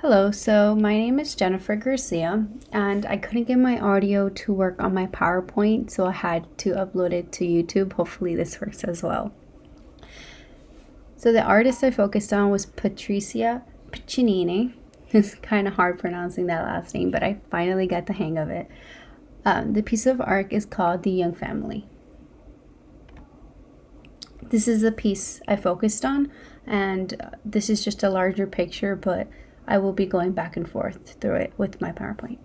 Hello, so my name is Jennifer Garcia, and I couldn't get my audio to work on my PowerPoint, so I had to upload it to YouTube. Hopefully, this works as well. So, the artist I focused on was Patricia Piccinini. It's kind of hard pronouncing that last name, but I finally got the hang of it. The piece of art is called The Young Family. This is the piece I focused on, and this is just a larger picture, but I will be going back and forth through it with my PowerPoint.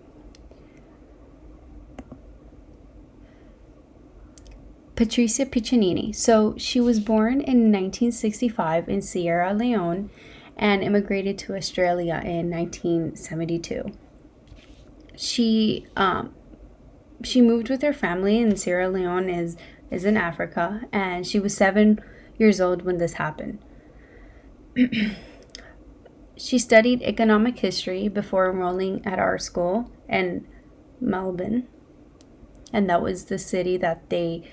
Patricia Piccinini. So she was born in 1965 in Sierra Leone and immigrated to Australia in 1972. She moved with her family, and Sierra Leone is in Africa, and she was 7 years old when this happened. She studied economic history before enrolling at our school in Melbourne, and that was the city that they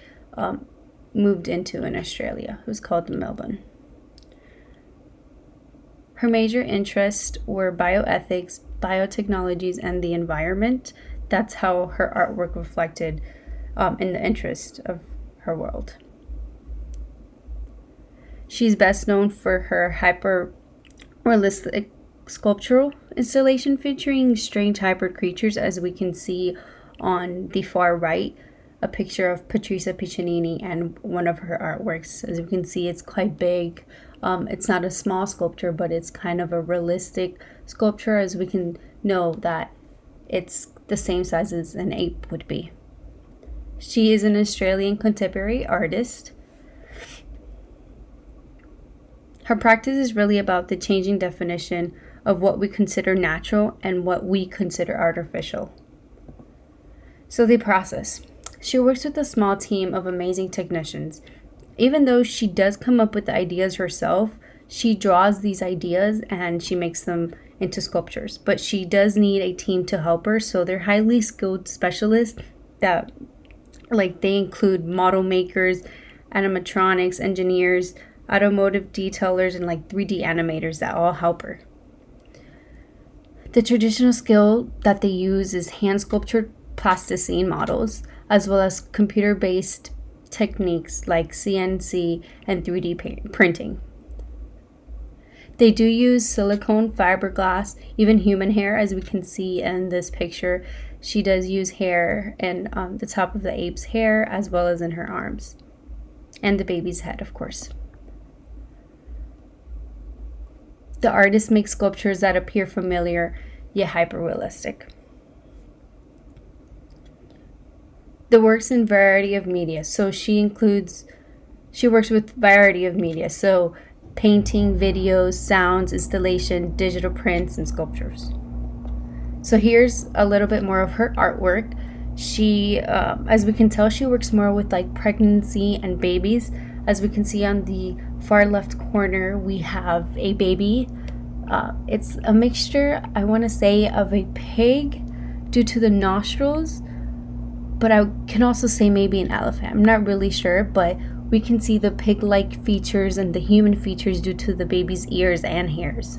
moved into in Australia. It was called Melbourne. Her major interests were bioethics, biotechnologies, and the environment. That's how her artwork reflected in the interest of her world. She's best known for her hyper-realistic sculptural installation featuring strange hybrid creatures, as we can see on the far right, a picture of Patricia Piccinini and one of her artworks. As we can see, it's quite big. It's not a small sculpture, but it's kind of a realistic sculpture, as we can know that it's the same size as an ape would be. She is an Australian contemporary artist. Her practice is really about the changing definition of what we consider natural and what we consider artificial. So the process. She works with a small team of amazing technicians. Even though she does come up with the ideas herself, she draws these ideas and she makes them into sculptures. But she does need a team to help her, so they're highly skilled specialists that they include model makers, animatronics, engineers, automotive detailers, and 3D animators that all help her. The traditional skill that they use is hand sculptured plasticine models, as well as computer-based techniques like CNC and 3D printing. They do use silicone, fiberglass, even human hair, as we can see in this picture. She does use hair in the top of the ape's hair, as well as in her arms, and the baby's head, of course. The artist makes sculptures that appear familiar yet hyper-realistic. The works in variety of media. So she works with variety of media. So painting, videos, sounds, installation, digital prints, and sculptures. So here's a little bit more of her artwork. She, as we can tell, she works more with pregnancy and babies. As we can see on the far left corner, we have a baby. It's a mixture, I want to say, of a pig due to the nostrils, but I can also say maybe an elephant. I'm not really sure, but we can see the pig-like features and the human features due to the baby's ears and hairs.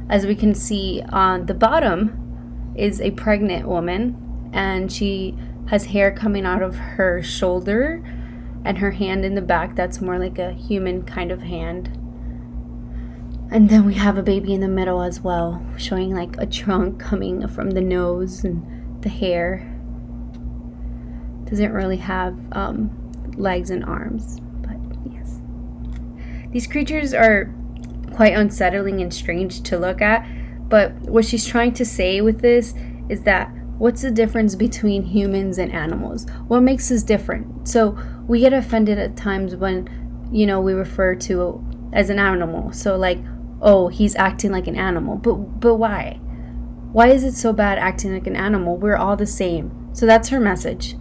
As we can see on the bottom is a pregnant woman, and she has hair coming out of her shoulder and her hand in the back. That's more like a human kind of hand. And then we have a baby in the middle as well, showing a trunk coming from the nose, and the hair doesn't really have legs and arms, but yes. These creatures are quite unsettling and strange to look at, but what she's trying to say with this is that what's the difference between humans and animals? What makes us different? So we get offended at times when, we refer to as an animal. So oh, he's acting like an animal. But why? Why is it so bad acting like an animal? We're all the same. So that's her message.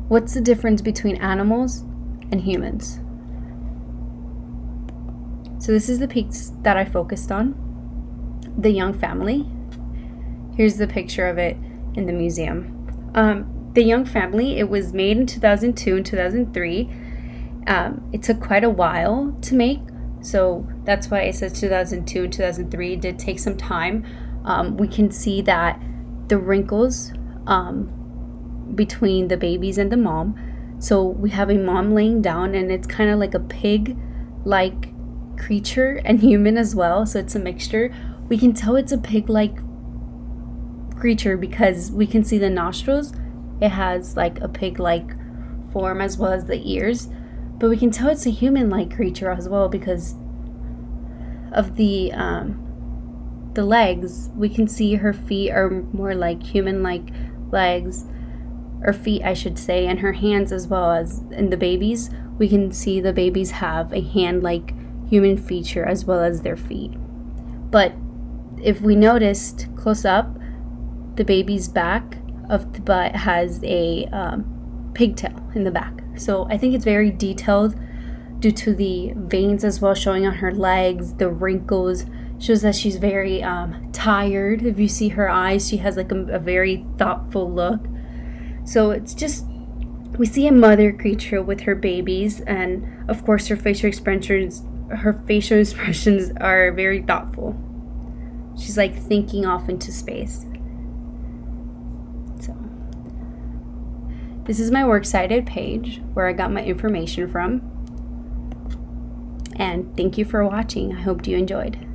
What's the difference between animals and humans? So this is the piece that I focused on, The Young Family. Here's the picture of it in the museum. The Young Family, it was made in 2002 and 2003. It took quite a while to make, So that's why it says 2002 and 2003. It did take some time. We can see that the wrinkles between the babies and the mom. So we have a mom laying down, and it's kind of like a pig-like creature and human as well. So it's a mixture. We can tell it's a pig-like creature because we can see the nostrils. It has like a pig-like form as well as the ears. But we can tell it's a human-like creature as well because of the legs. We can see her feet are more like human-like legs, or feet I should say, and her hands as well. As in the babies, we can see the babies have a hand-like human feature as well as their feet. But if we noticed close up, the baby's back of the butt has a pigtail in the back. So I think it's very detailed due to the veins as well showing on her legs, the wrinkles. Shows that she's very tired. If you see her eyes, she has like a very thoughtful look. So it's just, we see a mother creature with her babies, and of course her facial expressions are very thoughtful. She's like thinking off into space. So this is my works cited page where I got my information from. And thank you for watching. I hope you enjoyed.